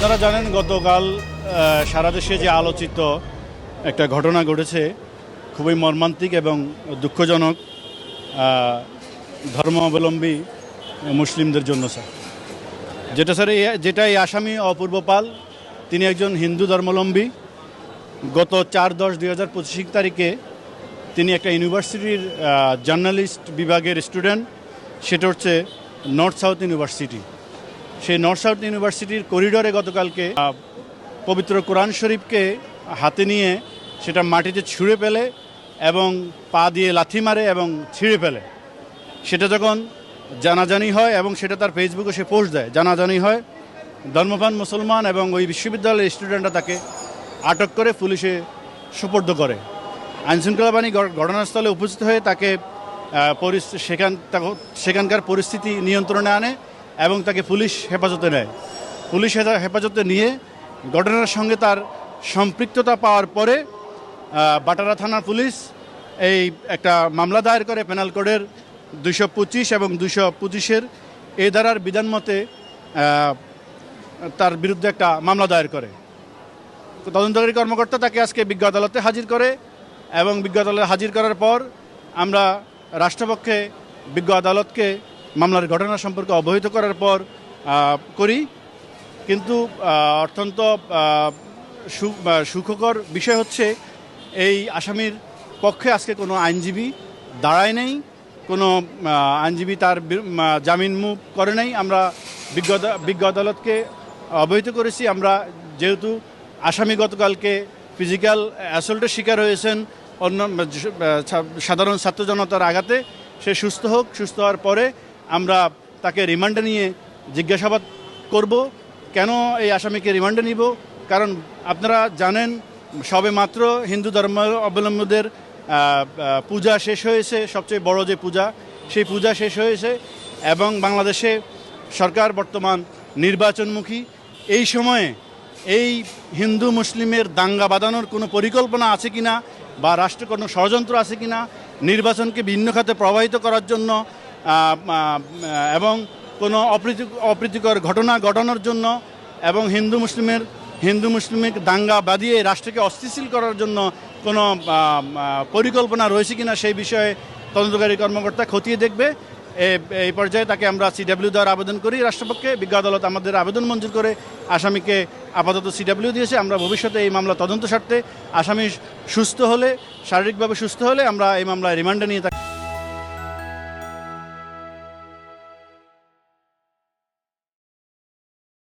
আপনারা জানেন গতকাল সারা দেশে যে আলোচিত একটা ঘটনা ঘটেছে খুবই মর্মান্তিক এবং দুঃখজনক ধর্মাবলম্বী মুসলিমদের জন্য স্যার। যেটা এই আসামি অপূর্ব পাল, তিনি একজন হিন্দু ধর্মাবলম্বী। গত 4/10/2025 তারিখে তিনি একটা ইউনিভার্সিটির জার্নালিস্ট বিভাগের স্টুডেন্ট, সেটা হচ্ছে নর্থ সাউথ ইউনিভার্সিটি। সেই নর্থ সাউথ ইউনিভার্সিটির করিডোরে গতকালকে পবিত্র কোরআন শরীফকে হাতে নিয়ে সেটা মাটিতে ছুঁড়ে ফেলে এবং পা দিয়ে লাথি মারে এবং ছিঁড়ে ফেলে। সেটা যখন জানাজানি হয় এবং সেটা তার ফেসবুকে সে পোস্ট দেয়, জানাজানি হয়, ধর্মপ্রাণ মুসলমান এবং ওই বিশ্ববিদ্যালয়ের স্টুডেন্টরা তাকে আটক করে পুলিশে সুপর্দ করে। আইনশৃঙ্খলা বাহিনী ঘটনাস্থলে উপস্থিত হয়ে তাকে সেখানকার পরিস্থিতি নিয়ন্ত্রণে আনে এবং তাকে পুলিশ হেফাজতে নেয়। পুলিশ হেফাজতে নিয়ে ঘটনার সঙ্গে তার সম্পৃক্ততা পাওয়ার পরে বাটারা থানার পুলিশ এই একটা মামলা দায়ের করে পেনাল কোডের 225 এবং 225-এর এই ধারার বিধান মতে তার বিরুদ্ধে একটা মামলা দায়ের করে। তদন্তকারী কর্মকর্তা তাকে আজকে বিজ্ঞ আদালতে হাজির করে এবং বিজ্ঞ আদালতে হাজির করার পর আমরা রাষ্ট্রপক্ষে বিজ্ঞ আদালতকে মামলার ঘটনা সম্পর্কে অবহিত করার পর করি। কিন্তু অত্যন্ত সুখকর বিষয় হচ্ছে এই আসামির পক্ষে আজকে কোনো আইনজীবী দাঁড়ায় নেই, কোনো আইনজীবী তার জামিন মুভ করে নাই। আমরা বিজ্ঞ আদালতকে অবহিত করেছি। আমরা যেহেতু আসামি গতকালকে ফিজিক্যাল অ্যাসল্টের শিকার হয়েছেন অন্য সাধারণ ছাত্র জনতার আঘাতে, সে সুস্থ হোক, সুস্থ হওয়ার পরে আমরা তাকে রিমান্ডে নিয়ে জিজ্ঞাসাবাদ করব। কেন এই আসামিকে রিমান্ডে নিব? কারণ আপনারা জানেন সবে মাত্র হিন্দু ধর্ম অবলম্বীদের পূজা শেষ হয়েছে, সবচেয়ে বড় যে পূজা, সেই পূজা শেষ হয়েছে এবং বাংলাদেশে সরকার বর্তমান নির্বাচনমুখী। এই সময়ে এই হিন্দু মুসলিমের দাঙ্গা বাঁধানোর কোনো পরিকল্পনা আছে কিনা বা রাষ্ট্রের কোনো ষড়যন্ত্র আছে কিনা, নির্বাচনকে ভিন্ন খাতে প্রবাহিত করার জন্য এবং কোনো অপ্রীতিকর ঘটনা ঘটানোর জন্য এবং হিন্দু মুসলিমের দাঙ্গা বাঁধিয়ে রাষ্ট্রকে অস্থিতিশীল করার জন্য কোনো পরিকল্পনা রয়েছে কিনা সেই বিষয়ে তদন্তকারী কর্মকর্তা খতিয়ে দেখবে। এই পর্যায়ে তাকে আমরা সিডাব্লিউ দেওয়ার আবেদন করি রাষ্ট্রপক্ষে। বিজ্ঞ আদালত আমাদের আবেদন মঞ্জুর করে আসামিকে আপাতত সিডাব্লিউ দিয়েছে। আমরা ভবিষ্যতে এই মামলা তদন্ত স্বার্থে আসামি সুস্থ হলে, শারীরিকভাবে সুস্থ হলে আমরা এই মামলায় রিমান্ডে নিয়ে থাকি।